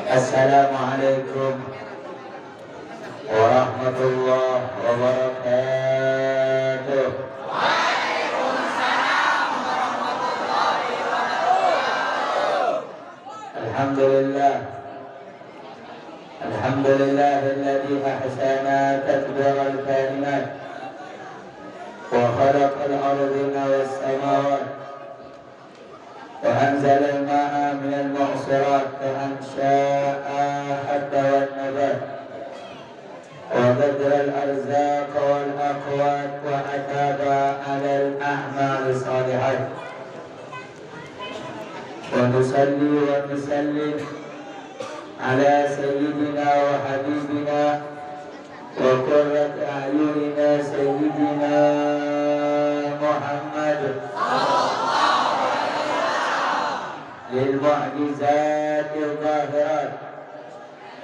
Assalamualaikum warahmatullahi wabarakatuh. Alhamdulillah. Alhamdulillahilladzi ahsana tadbira al-kalimat wa khalaqa al-ardina was-samawat wa anzala al-ma'a min al-mu'sirat fa ansha'a hatta wan-nabat wa badala al-arzaq wal-aqwat wa ataba 'ala al-a'mal as-salihat wa nusalli wa nusallim ala sayyidina wa habibina wa qurrati a'yunina sayyidina Muhammad lil mu'jizati al-zahirat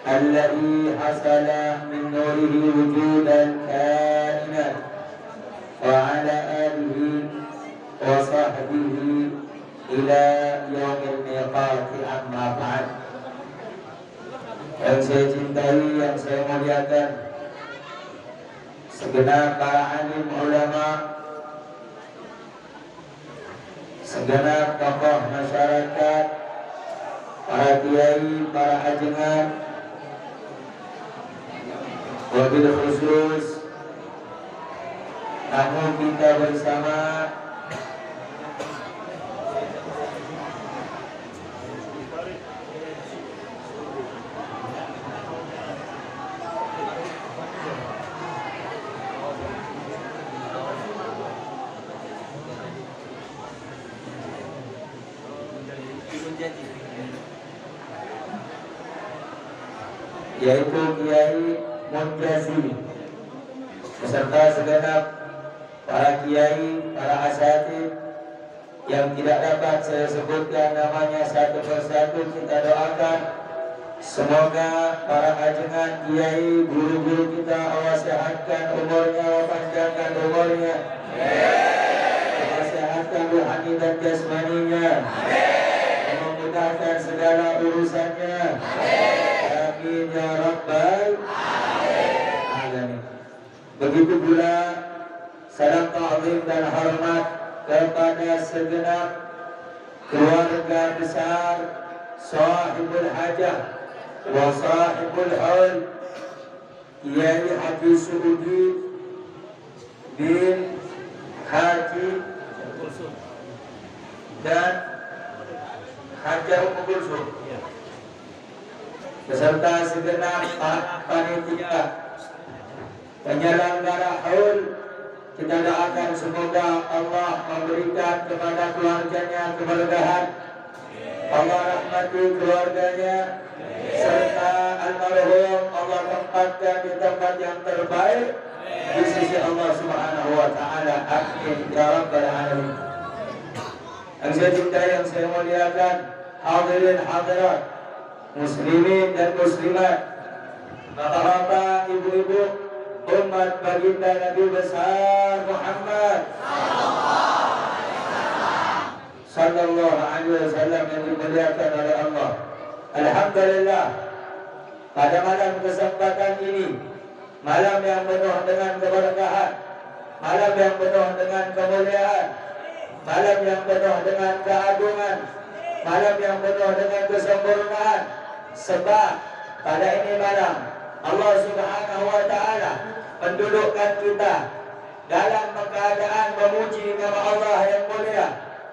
alladhi hasala min nurihi wujudan kainat wa ala alihi wa sahbihi ila yaumil miqati amma ba'd. Yang saya cintai, yang saya muliakan, segenap para alim ulama, segenap tokoh masyarakat, para kiai, para ajengan, wabil khusus tamu kita bersama yaitu Kiai Munjazili beserta segenap para kiai, para asatidz yang tidak dapat saya sebutkan namanya satu persatu. Kita doakan semoga para ajengan kiai, guru-guru kita Allah sehatkan umurnya, panjangkan umurnya, Allah sehatkan rohani dan jasmaninya, memudahkan segala urusannya. Amin ya rabbal alamin. Begitu pula salam ta'zim dan hormat kepada segenap keluarga besar sahibul hajah wa sahibul haul Kiai Haji Suudi bin Haji dan Hajah Ummu Kulsum beserta segenap panitia penyelenggara haul. Kita doakan semoga Allah memberikan kepada keluarganya keberkahan, Allah rahmati keluarganya, serta almarhum Allah tempatkan di tempat yang terbaik di sisi Allah Subhanahu wa taala. Amin ya rabbal alamin. Yang saya cintai, yang saya muliakan, hadirin hadirat, muslimin dan muslimat, bapak-bapak, ibu-ibu, umat baginda Nabi besar Muhammad sallallahu alaihi wasallam yang dimuliakan oleh Allah. Alhamdulillah, pada malam kesempatan ini, malam yang penuh dengan keberkahan, malam yang penuh dengan kemuliaan, malam yang penuh dengan keagungan, malam yang penuh dengan kesempurnaan. Sebab pada ini malam Allah Subhanahu wa taala mendudukkan kita dalam keadaan memuji nama Allah yang mulia,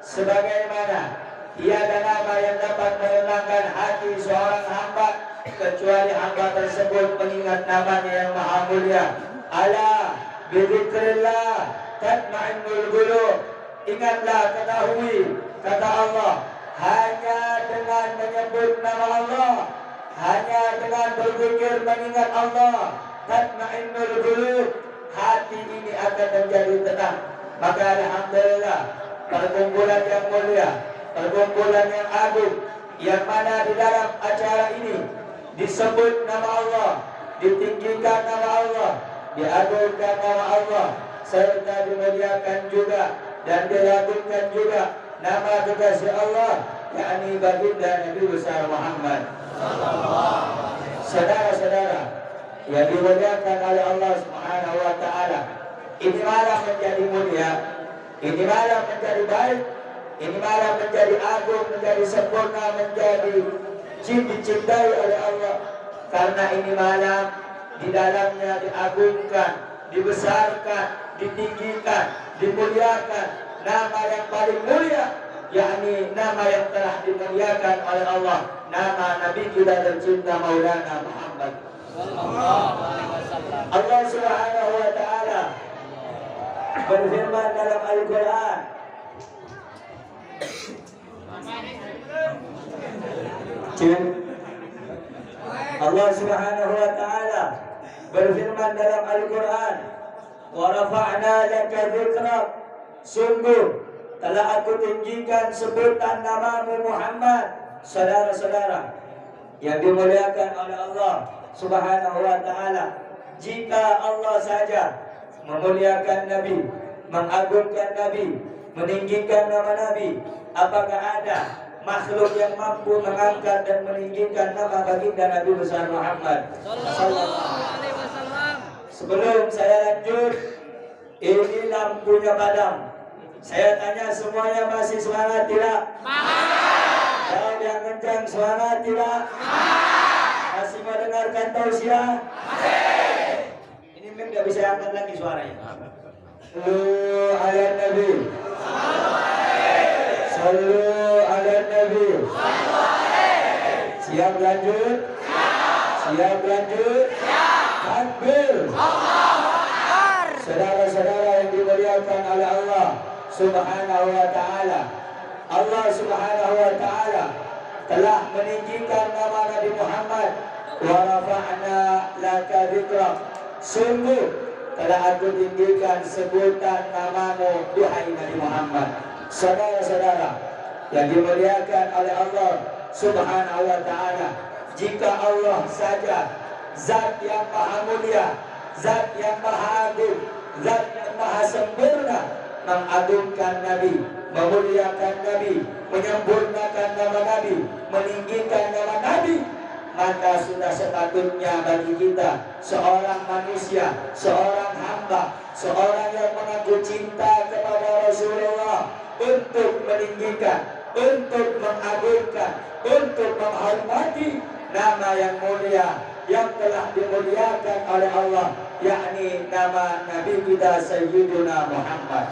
sebagaimana tiada nama yang dapat menenangkan hati seorang hamba kecuali hamba tersebut mengingat namanya yang maha mulia. Ala bizikrillah tatma'innul qulub. Ingatlah, ketahui, kata Allah, hanya dengan menyebut nama Allah, hanya dengan berzikir mengingat Allah, tatma'innul qulub, hati ini akan menjadi tenang. Maka alhamdulillah, perkumpulan yang mulia, perkumpulan yang agung, yang mana di dalam acara ini disebut nama Allah, ditinggikan nama Allah, diagungkan nama Allah, serta dimuliakan juga dan diagungkan juga nama kekasih Allah yakni baginda Nabi besar Muhammad. Saudara-saudara yang dimuliakan oleh Allah Subhanahu wa taala, ini malam menjadi mulia, ini malam menjadi baik, ini malam menjadi agung, menjadi sempurna, menjadi dicintai oleh Allah. Karena ini malam di dalamnya diagungkan, dibesarkan, ditinggikan, dimuliakan nama yang paling mulia, yakni nama yang telah dimuliakan oleh Allah, nama Nabi kita tercinta Maulana Muhammad. Allah Subhanahu wa taala berfirman dalam Al-Qur'an, Allah Subhanahu wa taala berfirman dalam Al-Qur'an, "Wa rafa'na laka dzikrak." Sungguh telah aku tinggikan sebutan namamu Muhammad. Saudara-saudara yang dimuliakan oleh Allah Subhanahu wa taala, jika Allah saja memuliakan Nabi, mengagungkan Nabi, meninggikan nama Nabi, apakah ada makhluk yang mampu mengangkat dan meninggikan nama baginda Nabi besar Muhammad sallallahu alaihi wasallam? Sebelum saya lanjut, ini lampunya padam. Saya tanya semuanya, masih semangat tidak? Jawab yang kencang, semangat tidak? Masih mendengarkan tausiah? Ini memang tidak bisa angkat lagi suaranya. Sallu ala Nabi. Sallu ala Nabi. Siap lanjut? Siap lanjut? Takbir. Saudara-saudara yang dimuliakan oleh Allah Subhanahu wa taala, Allah Subhanahu wa taala telah meninggikan nama Nabi Muhammad. Wa rafa'na laka dzikrak. Sungguh telah aku tinggikan sebutan namamu, duhai Nabi Muhammad. Saudara-saudara yang dimuliakan oleh Allah Subhanahu wa taala, jika Allah saja, zat yang maha mulia, zat yang maha agung, zat yang maha sempurna, mengagungkan Nabi, memuliakan Nabi, menyempurnakan nama Nabi, meninggikan nama Nabi, maka sudah sepatutnya bagi kita, seorang manusia, seorang hamba, seorang yang mengaku cinta kepada Rasulullah, untuk meninggikan, untuk mengagungkan, untuk menghormati nama yang mulia yang telah dimuliakan oleh Allah, yakni nama Nabi kita Sayyiduna Muhammad.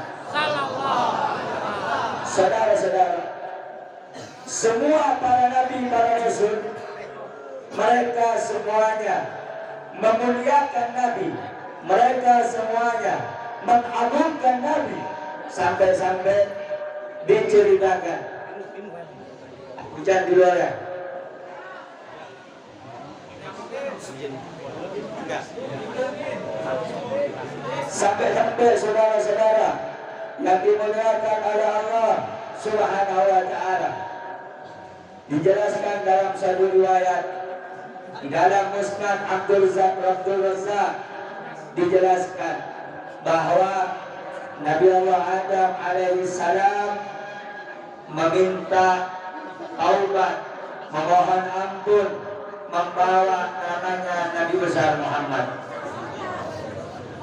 Saudara-saudara, semua para nabi, para rasul, mereka semuanya memuliakan Nabi, mereka semuanya mengagungkan Nabi, sampai-sampai diceritakan. Hujan di luar ya? Sampai-sampai saudara-saudara yang dimuliakan oleh Allah Subhanahu wa taala, dijelaskan dalam satu riwayat di dalam Musnad Abdul Razak, dijelaskan bahwa Nabi Allah Adam alaihi salam meminta taubat, memohon ampun, membawa namanya Nabi besar Muhammad.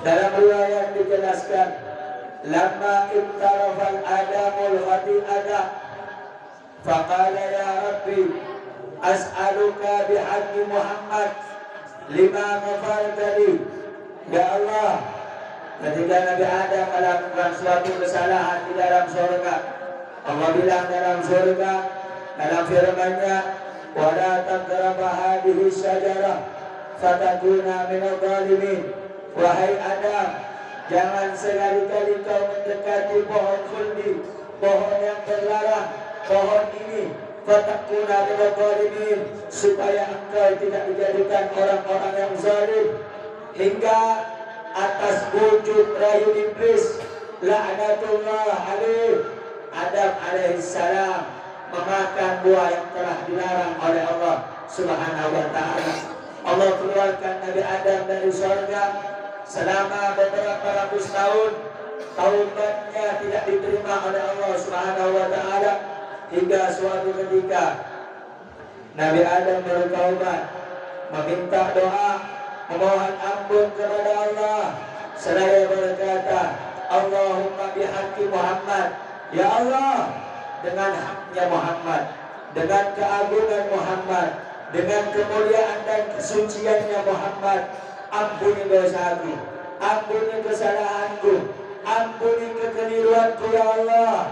Dalam riwayat dijelaskan, lamma ibtarafal adamul khati'ata faqala ya Rabbi as'aluka bihaqqi Muhammad lima ghafarta li. Ya Allah, ketika Nabi Adam melakukan suatu kesalahan di dalam surga, Allah bilang dalam surga, dalam firman-Nya, wala taqrabu hadhihi syajarah fatakuna minadh dhalimin. Wahai Adam, jangan sekali-kali kau mendekati pohon khuldi, pohon yang terlarang, pohon ini, fatakuna minadh dhalimin, supaya engkau tidak dijadikan orang-orang yang zalim. Hingga atas bujuk rayu iblis, laknatullah alaih, Adam alaihissalam memakan buah yang telah dilarang oleh Allah Subhanahu wa taala. Allah keluarkan Nabi Adam dari surga selama beberapa ratus tahun. Taubatnya tidak diterima oleh Allah Subhanahu wa taala, hingga suatu ketika Nabi Adam bertaubat, meminta doa, memohon ampun kepada Allah, seraya berkata, Allahumma bihaqqi Muhammad, ya Allah, dengan haknya Muhammad, dengan keagungan Muhammad, dengan kemuliaan dan kesuciannya Muhammad, ampuni dosaku, ampuni kesalahanku, ampuni kekeliruanku ya Allah.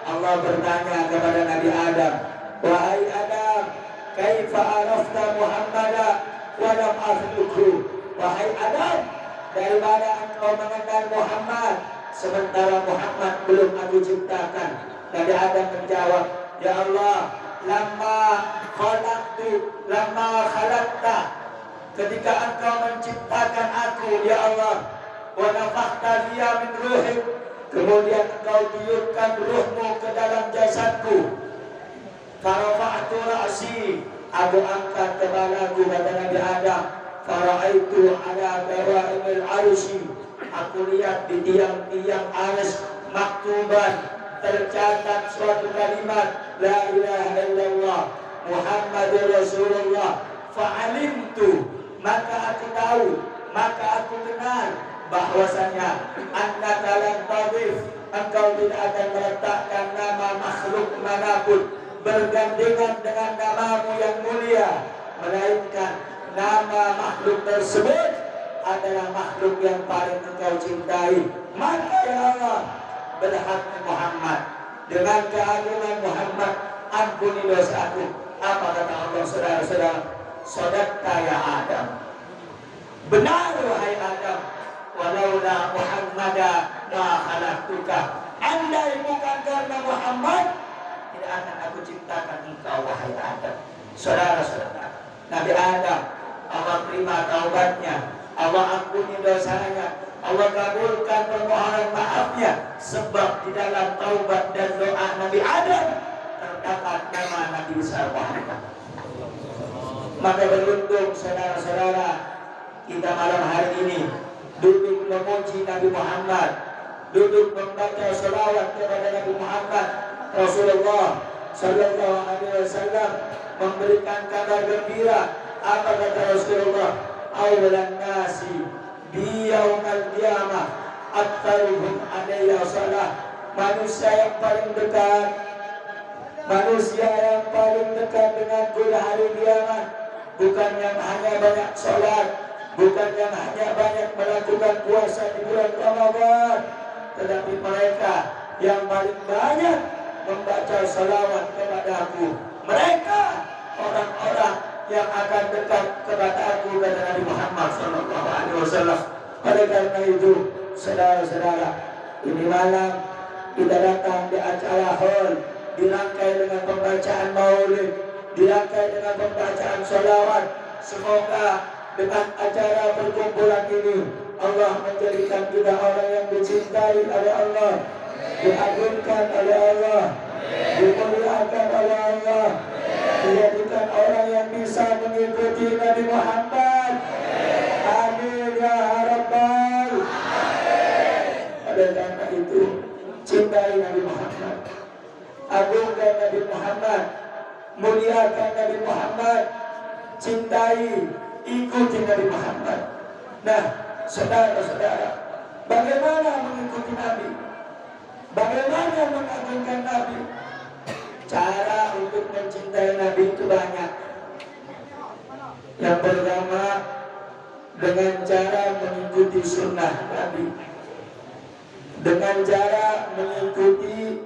Allah bertanya kepada Nabi Adam, wahai Adam, kaifa arafta Muhammada wa lam akhluqhu? Wahai Adam, dari mana engkau mengenal Muhammad sementara Muhammad belum aku ciptakan? Nabi Adam menjawab, ya Allah, lama khalaqta, ketika engkau menciptakan aku ya Allah, wa nafakhta fiya min ruhik, kemudian engkau tiupkan ruhmu ke dalam jasadku, farafa'tu ra'si, aku angkat kepalaku, kata Nabi Adam, fara'aitu ala bawaimil arsy, aku lihat di tiang-tiang arsy maktuban, tercatat suatu kalimat, la ilaha illallah Muhammadur Rasulullah. Fa'alimtu, maka aku tahu, maka aku kenal bahwasanya annaka lan tadif, engkau tidak akan meletakkan nama makhluk manapun bergandengan dengan namamu yang mulia, melainkan nama makhluk tersebut adalah makhluk yang paling engkau cintai. Maka ya Allah, berhak Muhammad, dengan keagungan Muhammad, ampuni dosaku. Apa kata Allah, saudara-saudara? Sadaqta ya Adam, benar wahai Adam, walaula Muhammada ma khalaqtuka, andai bukan karena Muhammad tidak akan aku ciptakan engkau wahai Adam. Saudara-saudara, Nabi Adam, Allah terima taubatnya, Allah ampuni dosanya, Allah kabulkan permohonan maafnya, sebab di dalam taubat dan doa Nabi Adam terdapat nama Nabi besar Muhammad. Maka beruntung saudara-saudara, kita malam hari ini duduk memuji Nabi Muhammad, duduk membaca selawat kepada Nabi Muhammad. Rasulullah Sallallahu Alaihi Wasallam memberikan kabar gembira. Apa kata Rasulullah? Awalan nasi biyaumal qiyamah aktsaruhum alayya salah. Manusia yang paling dekat, manusia yang paling dekat denganku di hari kiamat, bukan yang hanya banyak sholat, bukan yang hanya banyak melakukan puasa di bulan Ramadan, tetapi mereka yang paling banyak membaca salawat kepadaku. Mereka orang-orang yang akan dekat kepada aku, kata Nabi Muhammad SAW. Oleh karena itu, saudara-saudara, ini malam kita datang di acara hall, dirangkai dengan pembacaan maulid, dirangkai dengan pembacaan salawat. Semoga dengan acara perkumpulan ini Allah menjadikan kita orang yang dicintai oleh Allah, diagungkan oleh Allah, dimuliakan oleh Allah, dijadikan orang yang bisa mengikuti Nabi Muhammad. Amin ya Rabbal. Oleh karena itu, cintai Nabi Muhammad, agungkan Nabi Muhammad, muliakan Nabi Muhammad, cintai, ikuti Nabi Muhammad. Nah, saudara-saudara, bagaimana mengikuti Nabi? Bagaimana mengagungkan Nabi? Cara untuk mencintai Nabi itu banyak. Yang pertama, dengan cara mengikuti sunnah Nabi, dengan cara mengikuti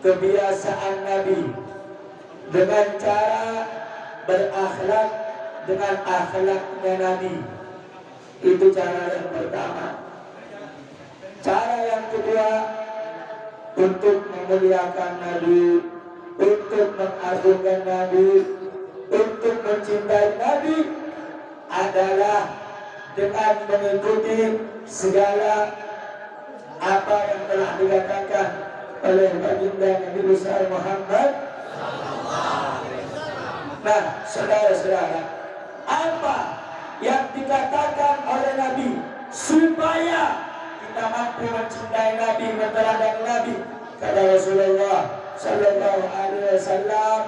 kebiasaan Nabi, dengan cara berakhlak dengan akhlaknya Nabi. Itu cara yang pertama. Cara yang kedua, untuk memuliakan Nabi, untuk mengagungkan Nabi, untuk mencintai Nabi adalah dengan mengikuti segala apa yang telah dikatakan oleh baginda Nabi besar Muhammad. Nah, saudara-saudara, apa yang dikatakan oleh Nabi supaya kita mampu mencintai Nabi, meneladani Nabi? Kata Rasulullah, sallallahu alaihi wasallam,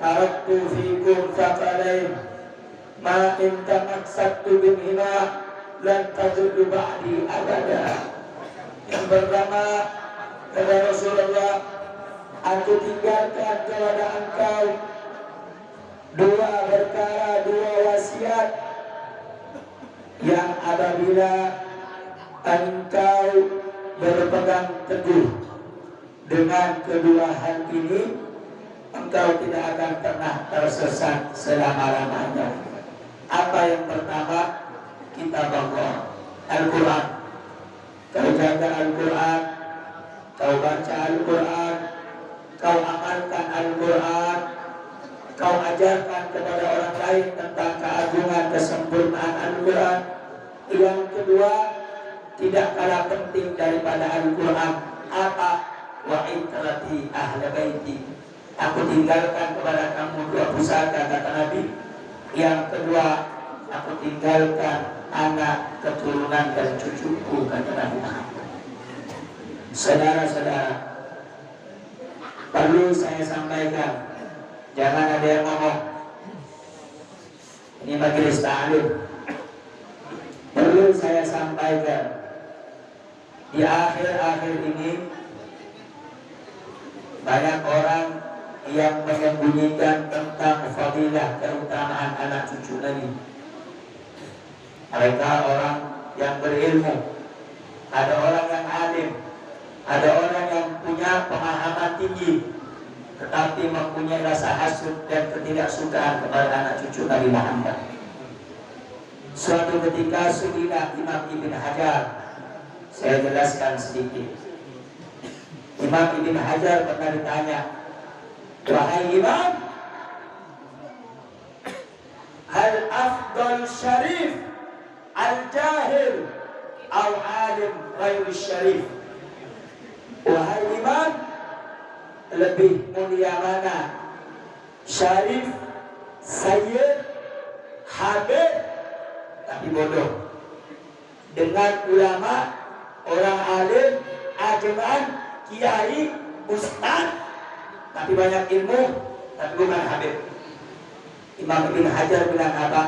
taraktu fikum thaqalain ma in tamassaktu bihima lan tadullu ba'di abada. Yang pertama, kata Rasulullah, aku tinggalkan kepada engkau dua perkara, dua wasiat yang apabila engkau berpegang teguh dengan kedua hal ini, engkau tidak akan pernah tersesat selama-lamanya. Apa yang pertama? Kitab Allah, Al-Quran. Kau jaga Al-Quran, kau baca Al-Quran, kau amalkan Al-Quran, kau ajarkan kepada orang lain tentang keagungan kesempurnaan Al-Quran. Yang kedua, tidak kalah penting daripada Al-Quran, apa? Wa itrati ahli baiti. Aku tinggalkan kepada kamu dua pusaka, kata Nabi. Yang kedua, aku tinggalkan anak, keturunan dan cucuku, kata Nabi Muhammad. Saudara-saudara, perlu saya sampaikan, jangan ada yang ngomong ini majelis ta'lim. Perlu saya sampaikan, di akhir-akhir ini banyak orang yang menyembunyikan tentang fadilah keutamaan anak cucu Nabi. Mereka orang yang berilmu, ada orang yang alim, ada orang yang punya pemahaman tinggi, tetapi mempunyai rasa hasud dan ketidaksukaan kepada anak cucu Nabi Muhammad. Suatu ketika suila Imam Ibn Hajar, saya jelaskan sedikit. Imam Ibn Hajar pernah ditanya, wahai Imam, hal afdal syarif al-jahil al-alim ghairu syarif? Wahai Imam, lebih mulia mana? Syarif, sayyid, habib, tapi bodoh, dengan ulama, orang alim, ajaran, kiai, ustaz, tapi banyak ilmu, tapi bukan habib. Imam Ibn Hajar bilang apa?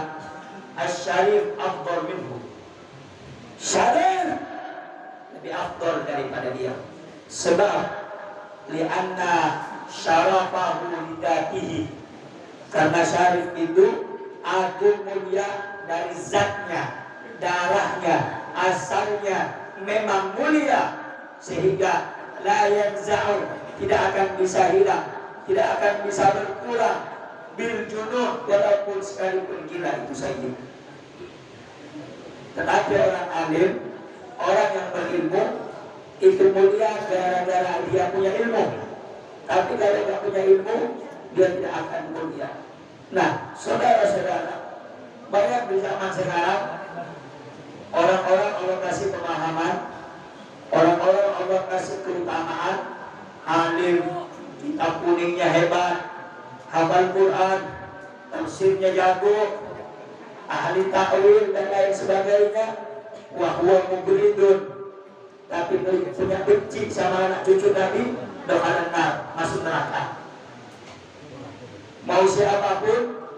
Asy-syarif afdal minhu. Syarif lebih afdal daripada dia. Sebab li'anna syarafahu lidatihi, karena syarif itu agung mulia dari zatnya, darahnya, asalnya memang mulia, sehingga la yanza'u, tidak akan bisa hilang, tidak akan bisa berkurang bil junud, walaupun sekalipun gila itu saja. Tetapi orang alim, orang yang berilmu itu mulia gara-gara dia punya ilmu. Tapi kalau tidak punya ilmu, dia tidak akan mulia. Nah, saudara-saudara, banyak di zaman sekarang orang-orang Allah kasih pemahaman, orang-orang Allah kasih keutamaan, alim, kitab kuningnya hebat, hafal Quran, tafsirnya jago, ahli ta'wil dan lain sebagainya, wa huwa mubridun, tapi punya benci sama anak cucu Nabi, dakhalan nar, masuk neraka. Mau siapapun,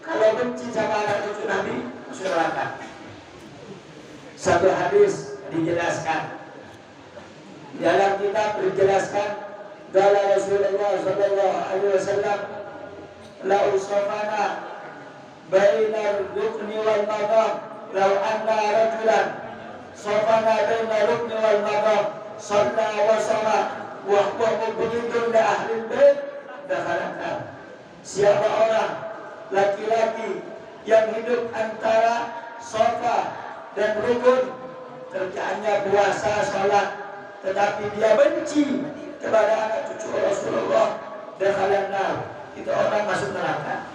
kalau benci sama anak cucu Nabi, masuk neraka. Satu hadis dijelaskan, dalam kitab dijelaskan, qala Rasulullah sallallahu alaihi wasallam, la usafana bainar rukni wal maqam, law anna rajulan safana bainar rukni wal maqam, shalla wa sama wa huwa mubghidun li ahli bait, dakhala nar. Siapa orang laki-laki yang hidup antara sofa dan rukun, kerjaannya puasa, sholat, tetapi dia benci kepada anak cucu Rasulullah, dakhalan nar, itu orang masuk neraka.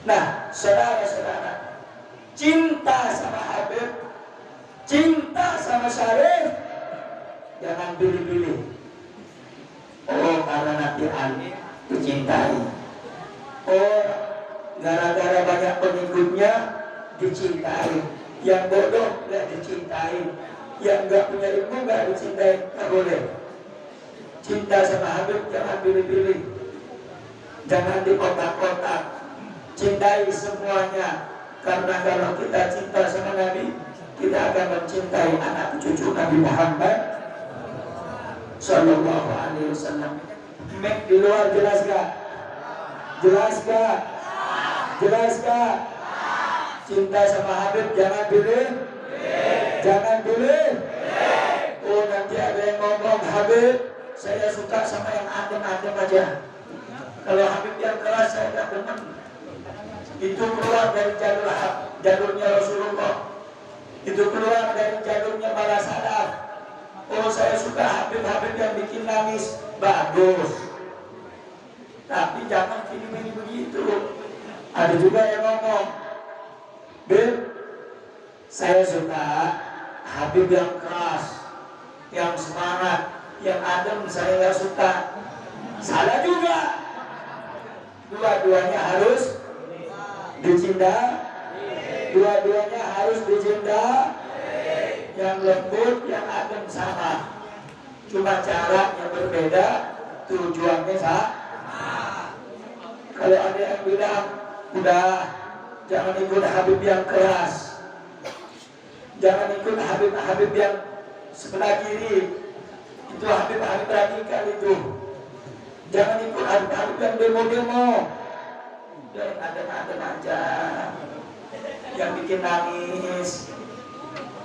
Nah, saudara-saudara, cinta sama Habib, cinta sama Syarif, jangan pilih-pilih. Oh, karena Nabi Ali dicintai. Oh, gara-gara banyak pengikutnya dicintai. Yang bodoh nggak dicintai, yang nggak punya ilmu nggak dicintai, nggak boleh. Cinta sama Habib jangan pilih-pilih, jangan di kotak-kotak. Cintai semuanya, karena kalau kita cinta sama Nabi, kita akan mencintai anak cucu Nabi Muhammad Sallallahu Alaihi Wasallam. Di luar jelas gak? Jelas gak? Jelas gak? Cinta sama Habib jangan pilih, jangan pilih. Oh nanti ada yang ngomong Habib, saya suka sama yang adem-adem aja. Kalau Habib yang keras saya tidak demen. Itu keluar dari jalurnya Rasulullah. Itu keluar dari jalurnya para salaf. Oh saya suka Habib-Habib yang bikin nangis, bagus. Tapi jangan gini-gini begitu. Ada juga yang ngomong, Bib, saya suka Habib yang keras, yang semangat, yang adem saya nggak suka. Salah juga. Dua-duanya harus dicinta, dua-duanya harus dicinta. Yang lembut, yang adem sama. Cuma caranya berbeda, tujuannya sama. Kalau ada yang bilang, udah jangan ikut Habib yang keras, jangan ikut Habib-Habib yang sebelah kiri, itu Habib-Habib radikal itu. Jangan ikut Habib-Habib yang demo-demo, yang adem-adem aja, yang bikin nangis,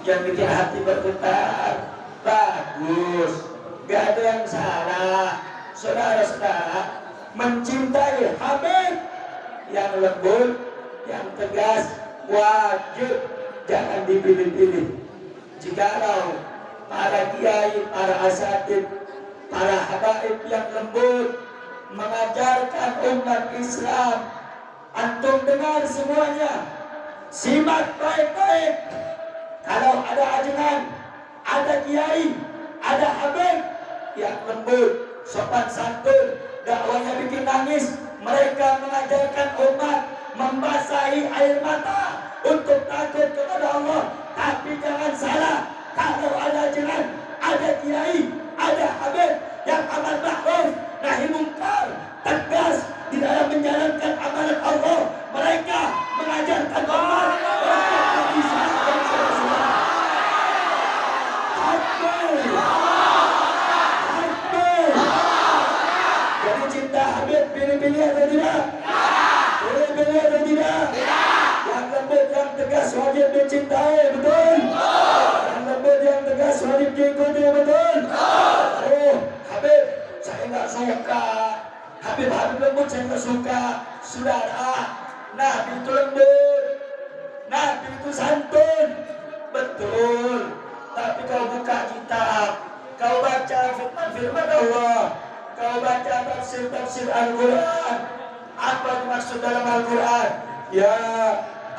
yang bikin hati bergetar, bagus, gak ada yang salah. Saudara-saudara, mencintai Habib yang lembut, yang tegas, wajib, jangan dipilih-pilih. Jikalau para kiai, para asatid, para habaib yang lembut mengajarkan umat Islam, antum dengar semuanya, simak baik-baik. Kalau ada ajengan, ada kiai, ada habib yang lembut, sopan santun, dakwanya bikin nangis, mereka mengajarkan umat membasahi air mata untuk takut kepada Allah. Tapi jangan salah, kalau ada ajengan, ada kiai, ada habib yang amal ma'ruf nahi mungkar, tegas di dalam menjalankan amalan Allah, mereka mengajarkan umat untuk bisa jadi cinta Habib pilih-pilih atau tidak? Pilih-pilih atau tidak? Yang lembut, yang tegas wajib dicintai, betul? Yang lembut, yang tegas wajib diikuti, betul? Oh, Habib, saya nggak suka. Habib-Habib lembut saya nggak suka. Saudara, Nabi itu lembut, Nabi itu santun, betul. Tapi kau buka kitab, kau baca firman Allah, kau baca tafsir Al-Quran, apa maksud dalam Al-Quran? Ya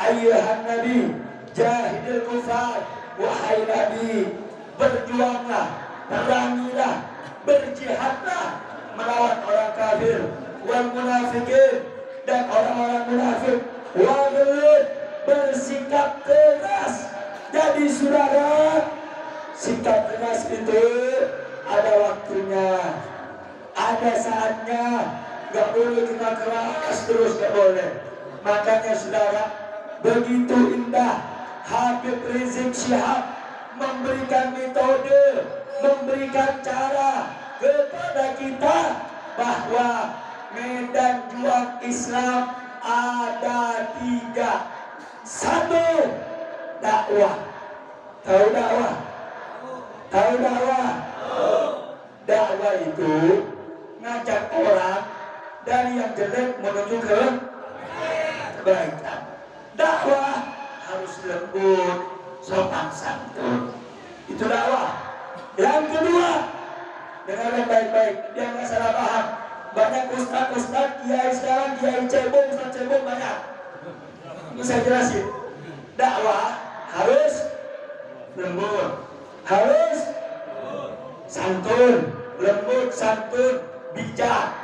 ayyuhan nabi jahidil kufar, wahai nabi, berjuanglah, perangilah, berjihadlah melawan orang kafir, wal munafikin, dan orang-orang munafik, waghlud, bersikap keras. Jadi saudara, sikap keras itu ada waktunya, ada saatnya. Gak boleh kita keras terus, gak boleh. Makanya saudara, begitu indah Habib Rizik Syihab memberikan metode, memberikan cara kepada kita bahwa medan juang Islam ada 3. 1, dakwah. Tahu dakwah? Tahu dakwah? Dakwah itu ngajak orang dari yang jelek menuju ke kebaikan. Dakwah harus lembut, sopan santun. Itu dakwah. Yang kedua, dengarkan baik-baik, dia nggak salah paham. Banyak ustaz kiai sekarang, kiai cebong, ustaz cebong banyak. Ini saya jelasin. Dakwah harus lembut, harus santun, lembut, santun, bijak.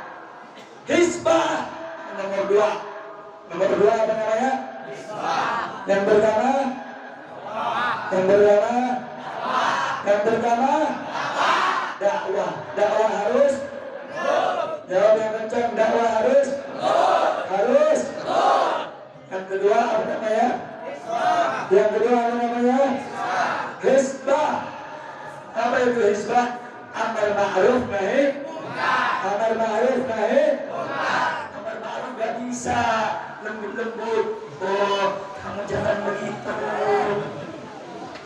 Hizbah nomor 2. Nomor 2 apa namanya? Hizbah. Yang pertama? Yang pertama? Yang pertama? Dakwah. Dakwah harus Jawab yang kencang, dakwah harus? Harus? Yang kedua apa namanya? Yang kedua apa namanya? Hizbah. Apa itu hizbah? Amar ma'ruf nahi. Amar ma'ruf nahi. Amar ma'ruf gak bisa lembut-lembut. Oh, kamu jangan begitu.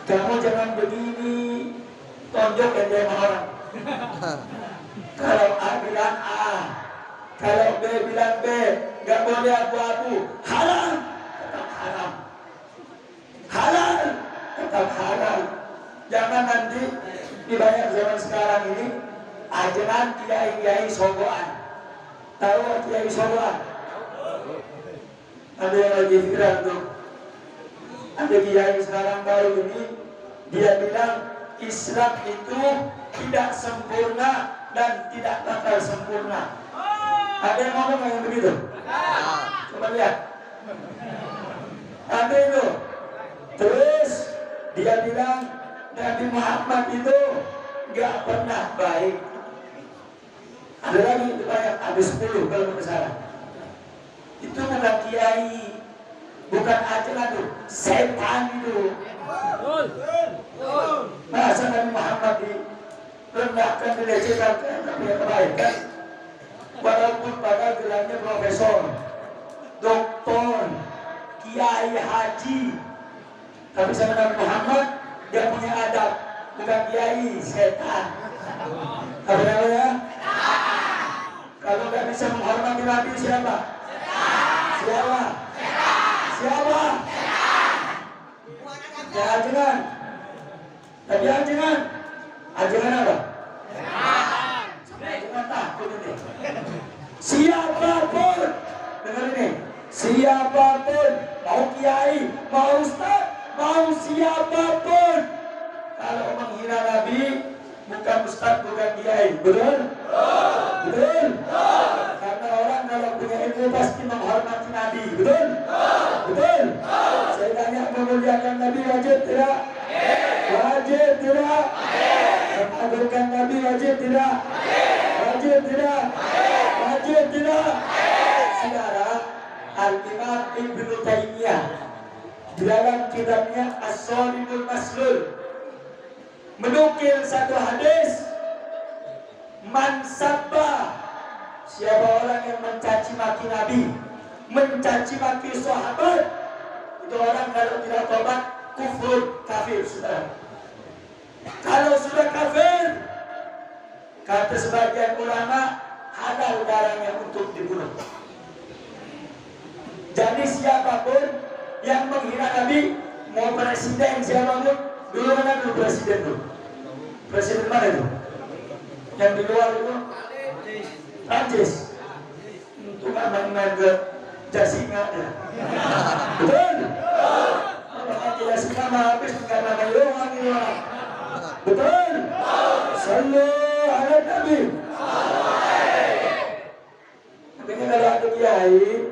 Kamu jangan begini. Tonjok dan dia orang. Kalau A bilang A, kalau B bilang B, gak boleh abu-abu. Halal, tetap haram. Halal, tetap halal. Jangan nanti di banyak zaman sekarang ini ajaran kiai-kiai sogoan. Tahu kiai sogoan? Ada yang lagi viral tuh. Ada kiai sekarang baru ini, dia bilang Islam itu tidak sempurna dan tidak bakal sempurna. Ada yang ngomong yang begitu? Coba lihat. Ada itu. Terus dia bilang Nabi Muhammad itu gak pernah baik. Ada lagi itu banyak, ada 10 kalau tidak salah. Itu bukan kiai, bukan ajaran itu, setan itu. Masa Nabi Muhammad direndahkan, dilecehkan, tapi yang kebaikan. Walaupun pada gelarnya profesor, doktor, kiai haji, tapi sama Nabi Muhammad dia punya adab, bukan kiai, setan. Apa namanya? Kalau nggak bisa menghormati Nabi siapa? Siapa? Siapa? Ya ajangan. Tadi ajangan. Ajangan apa? Ajangan takut ini. Siapapun, dengar ini. Siapapun, mau kiai, mau ustaz, mau siapapun, kalau menghina Nabi, bukan ustaz, bukan kiai, betul? Betul? Karena orang kalau punya ilmu pasti menghormati Nabi, betul? Betul? Saya tanya, memuliakan Nabi wajib tidak? Wajib tidak? Mengagungkan Nabi wajib tidak? Wajib tidak? Wajib tidak? Sekarang Al-Imam Ibnu Taimiyah dalam kitabnya As-Salimul Maslul menukil satu hadis, man sabba, siapa orang yang mencaci maki Nabi, mencaci maki sahabat, itu orang kalau tidak tobat kufur, kafir sudah. Kalau sudah kafir, kata sebagian ulama, halal darahnya untuk dibunuh. Jadi siapapun yang menghina Nabi, mau presiden siapapun, dulu mana dulu presiden tuh? Presiden mana itu? Yang di luar itu? Prancis. Untuk main ke Jasinga ya. Betul? Kalau Jasinga mah habis karena mayungan ini orang. Betul? Sallu ala Nabi. Makanya kalau ada kiai,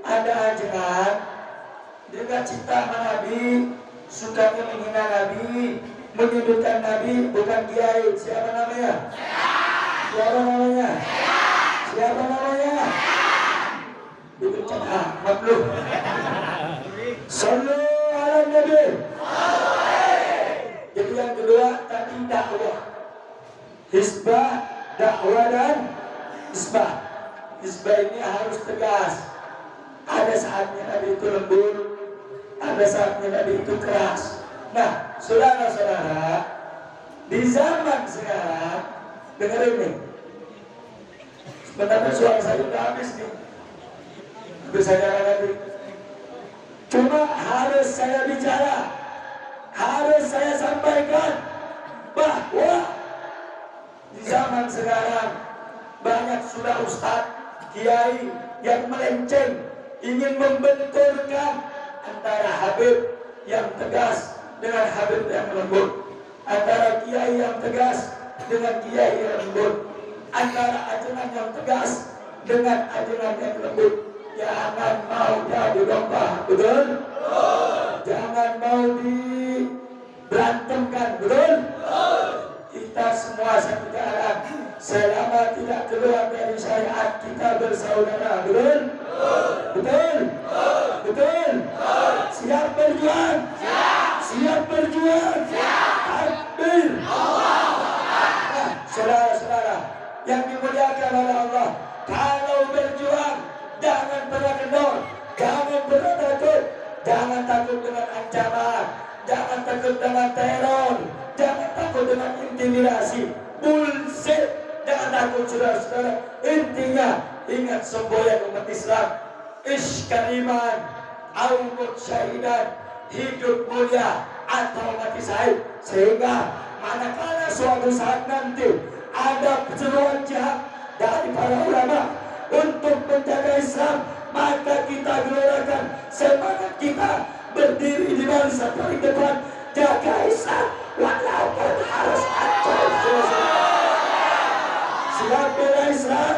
ada ajaran, dia gak cinta sama Nabi, sukanya menghina Nabi, menyudutkan Nabi, bukan kiai. Siapa namanya? Siapa namanya? Siapa namanya? Itu cakap, maklum. Sallu ala Nabi. Jadi yang kedua tadi dakwah. Hizbah, dakwah dan hizbah. Hizbah ini harus tegas. Ada saatnya Nabi itu lembut, ada saatnya Nabi itu keras. Nah, saudara-saudara, di zaman sekarang, dengerin nih. Sebenarnya suara saya sudah habis nih. Bisa jalan lagi. Cuma harus saya bicara, harus saya sampaikan bahwa di zaman sekarang banyak sudah ustadz, kiai yang melenceng, ingin membenturkan antara Habib yang tegas dengan Habib yang lembut, antara kiai yang tegas dengan kiai yang lembut, antara ajaran yang tegas dengan ajaran yang lembut. Jangan mau jadi domba, betul? Jangan mau diberantemkan, betul? kita semua satu jalan selama tidak keluar dari syariat kita bersaudara. Betul? Betul? Betul? Siap berjuang? Siap berjuang? Takbir! Nah, saudara-saudara yang dimuliakan oleh Allah, kalau berjuang jangan pernah kendor, jangan pernah takut, jangan takut dengan ancaman, jangan takut dengan teror, jangan takut dengan intimidasi, bullshit, jangan takut saudara-saudara. Intinya ingat semboyan umat Islam, iskariman, aumut syahidan, hidup mulia atau mati syahid. Sehingga manakala suatu saat nanti ada seruan jihad dari para ulama untuk menjaga Islam, maka kita gelorkan semangat kita berdiri di barisan paling depan, jaga Islam walaupun harus hancur. Siap bela Islam?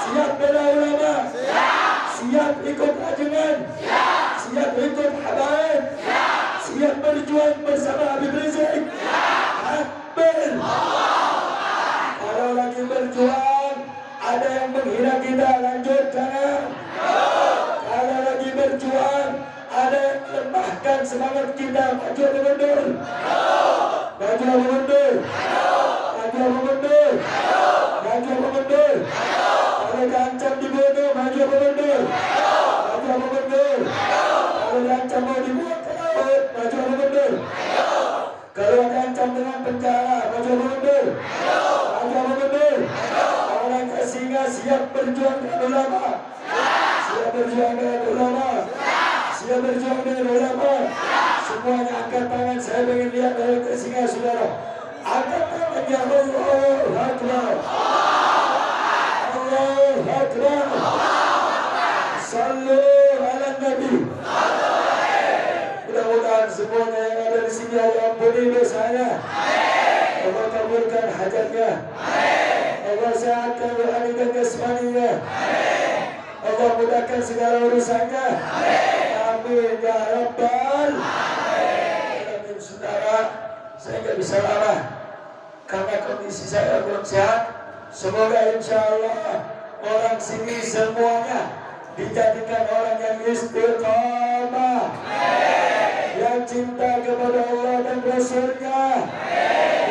Siap bela ulama? Siap ikut ajudan? Siap ikut habaib? Siap berjuang bersama Habib Rizik? Takbir! Kalau lagi berjuang ada yang menghina kita, lanjut jangan. Kalau lagi berjuang ada yang melemahkan semangat kita, maju atau mundur? Maju atau mundur? Maju atau mundur? Maju atau mundur? Kalau diancam dibunuh, maju atau mundur? Maju atau mundur? Kalau diancam mau dibuang ke laut, maju atau mundur? Kalau diancam dengan penjara, maju atau mundur? Maju atau mundur? Orang singa siap berjuang dengan ulama, siap berjuang dengan ulama, siap berjuang dengan ulama. Semuanya angkat tangan, saya ingin lihat orang singa saudara. Angkat tangan ya Allahu Akbar. Allahu Akbar. Sallu ala Nabi. Mudah-mudahan semuanya yang ada di sini Allah ampuni dosanya. Allah kabulkan hajatnya. Allah sehatkan rohani dan jasmaninya. Allah mudahkan segala urusannya. Amin ya Rabbal alamin. Saudara, saya nggak bisa lama karena kondisi saya belum sehat. Semoga insya Allah orang sini semuanya dijadikan orang yang istiqamah, yang cinta kepada Allah dan Rasulnya,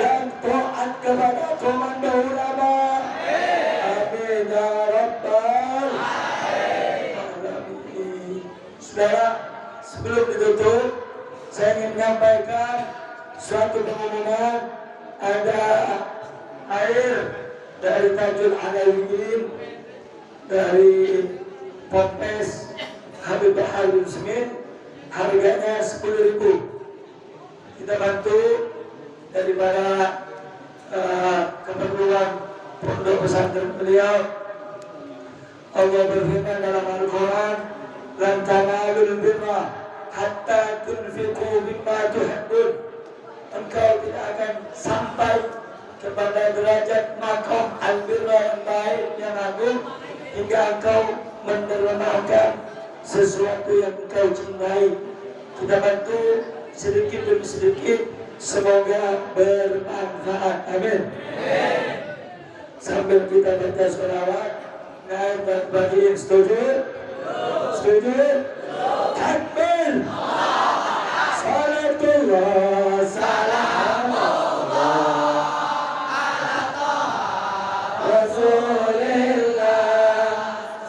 yang taat kepada komando ulama. Amin ya Rabbal alamin. Saudara, sebelum ditutup saya ingin menyampaikan suatu pengumuman. Ada air dari Tajul Alawiyin dari Ponpes Habib Bahar bin Semin, harganya 10.000. Kita bantu daripada keperluan pondok pesantren beliau. Allah berfirman dalam Al-Quran, lan tanalul birra hatta tunfiqu mimma tuhibbun. Engkau tidak akan sampai kepada derajat maqam al-birra yang baik, yang agung, hingga engkau mendermakan sesuatu yang engkau cintai. Kita bantu sedikit demi sedikit, semoga bermanfaat. Amin. Sambil kita baca sholawat, naik dan bagiin. Setuju? Setuju? Takbir! Salatullah, salamullah ala taha Rasulillah.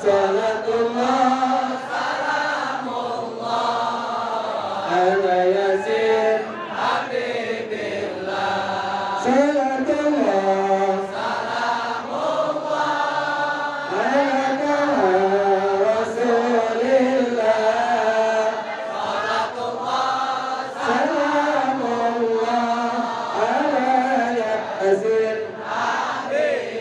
Salatullah, salamullah ala yasin habibillah. Salatullah, salamullah ala taha Rasulillah. Salamullah ala yasin habibillah.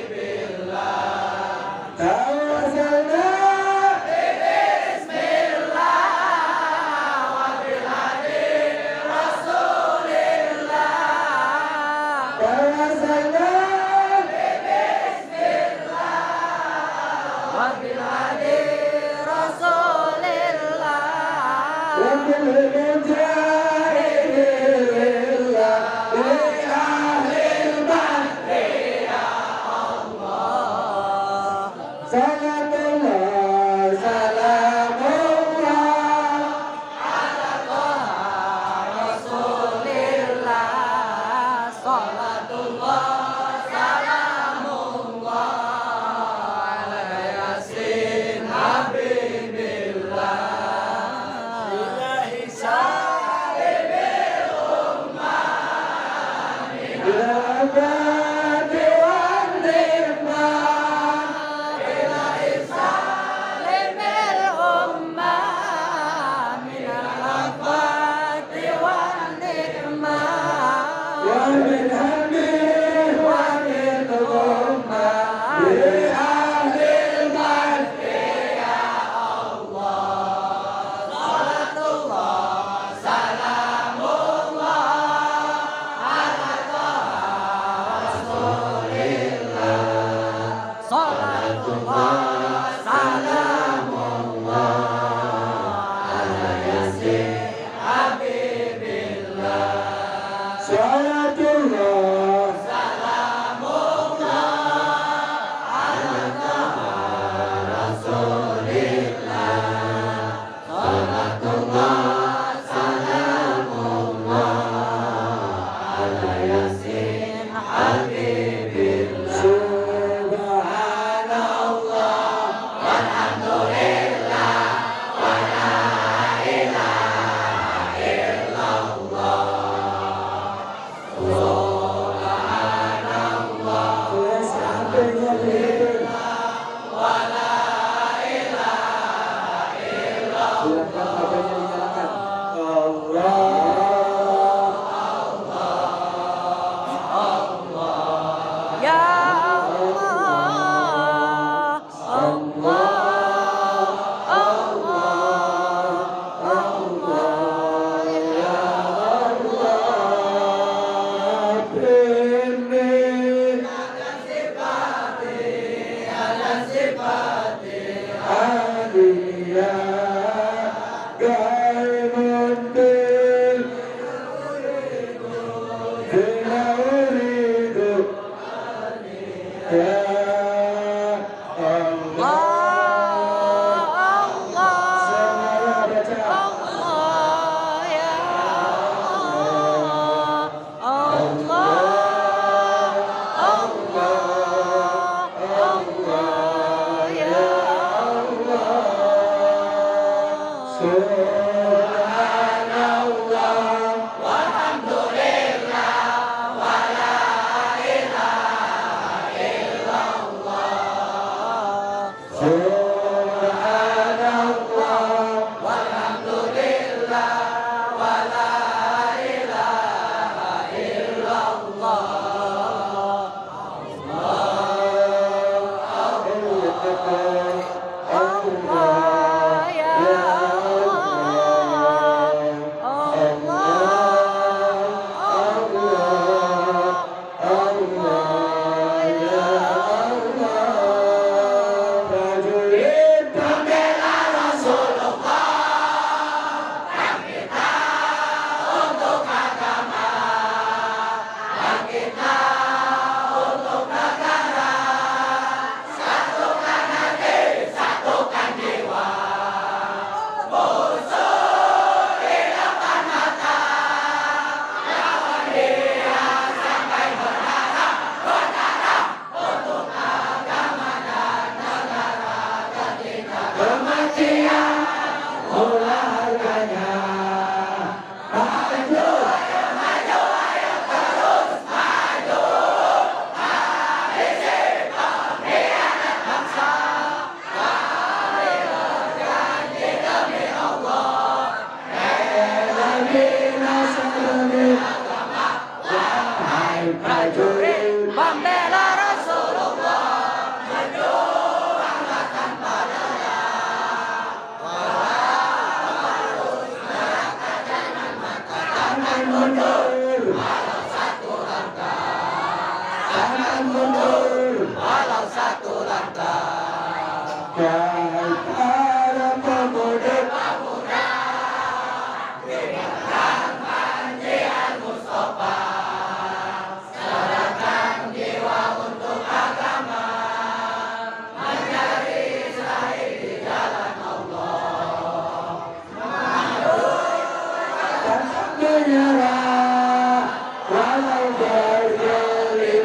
menyerah walau bergelimang.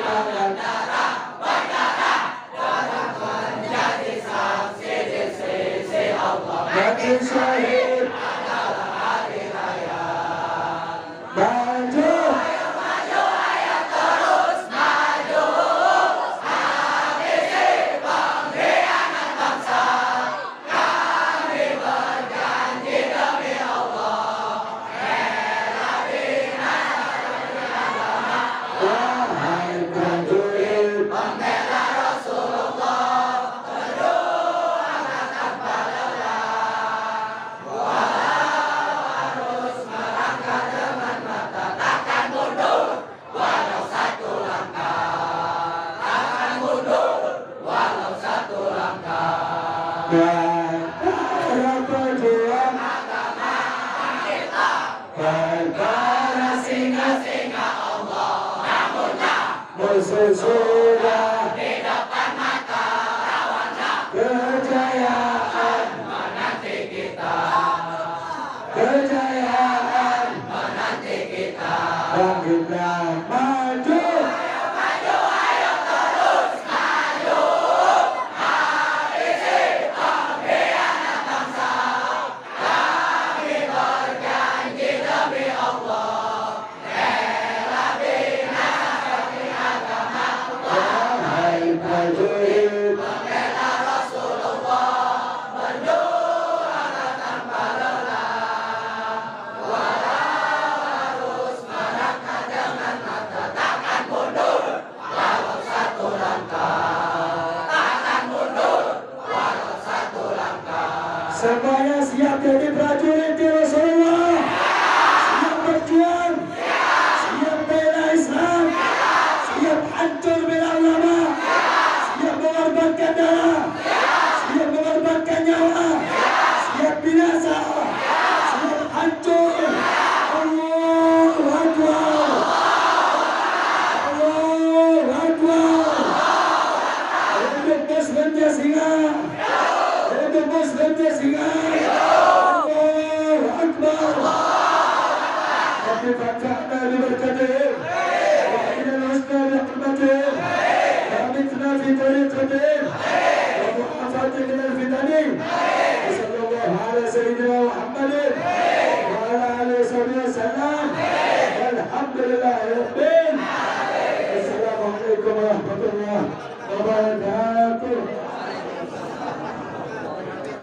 para pejuang para singa-singa Allah, namunlah musuh sudah di depan mata, lawanlah kejayaan menanti kita, kejayaan menanti kita. Bangkitlah maju, ayo maju, ayo terus maju, habisi pengkhianat bangsa. Kami berjanji demi Allah, rela binasa agama. Wahai prajurit pembela Rasulullah, berjuanglah tanpa lelah. Walau harus melangkah dengan mata, takkan mundur walau satu langkah, takkan mundur walau satu langkah. Semuanya siap jadi prajurit di Rasulullah, siap berjuang, siap bela Islam, siap hancur bela ulama, siap mengorbankan darah, siap mengorbankan nyawa, siap binasa, siap hancur. Allahu Akbar, Allahu Akbar. Hidup Muslimnya singa, hidup Muslimnya singa. Allahu Akbar. Rabbi fatahna bi barakatihim wa inna al-husna bi rahmatihim wa amitna fi tariqatihim wa muhafazatin min al-fitani. Sallallahu ala sayyidina Muhammadin wa ala alihi wa sallam. Walhamdulillahi rabbil alamin. Assalamualaikum warahmatullahi wabarakatuh.